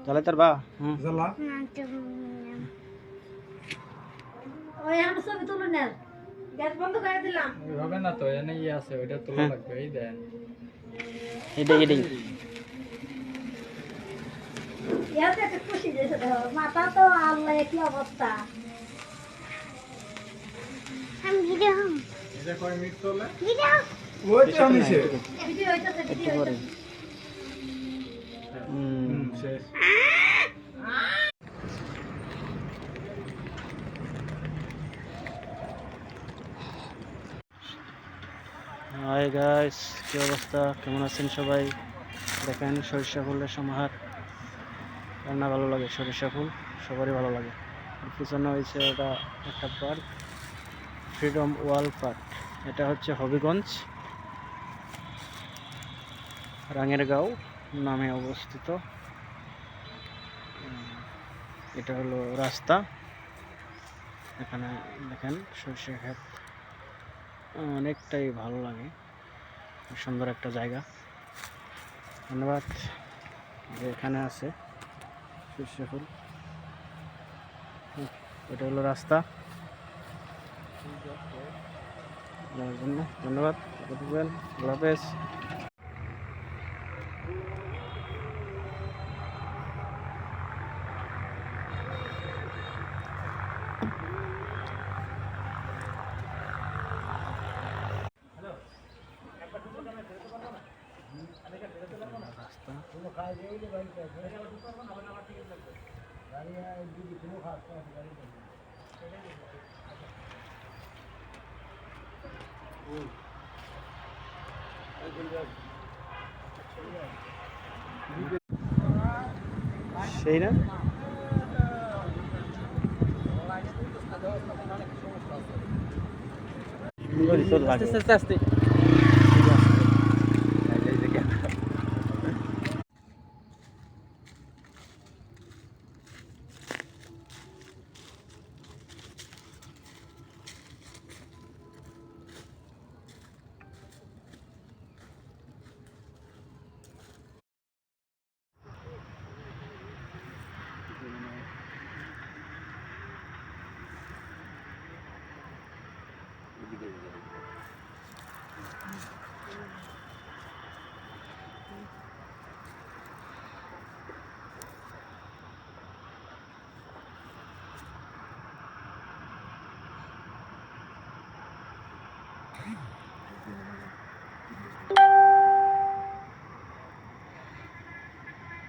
চলে তোর বা জ্বালা ওই আমরা ছবি তুলে নেন গ্যাস বন্ধ করে দিলাম হবে না তো এনে আছে ওইটা তোলা লাগবে এই দেন এটাই ইয়াতে একটা খুশি দিয়েছে দেখো মাথা তো আল্লাহ কি অবস্থা আমি ভিডিও এটা কয় মিনিট চলে ভিডিও ওই তো নিচে ভিডিও হইতাছে একটু ভিডিও পরে শেষ হাই গাইস, কি অবস্থা, কেমন আছেন সবাই? দেখেন সরিষা ফুলের সমাহার, রান্না ভালো লাগে, সরিষা ফুল সবারই ভালো লাগে। আর পিছনে হয়েছে ওটা একটা পার্ক, ফ্রিডম ওয়াল পার্ক। এটা হচ্ছে হবিগঞ্জ রাঙেরগাঁও নামে অবস্থিত। এটা হলো রাস্তা, এখানে দেখেন সরিষা ক্ষেত, অনেকটাই ভালো লাগে, সুন্দর একটা জায়গা। ধন্যবাদ যে এখানে আছে সরিষা ফুল। এটা হলো রাস্তা, যাওয়ার জন্য ধন্যবাদ, আল্লাহ হাফেজ। সেই না আস্তে আস্তে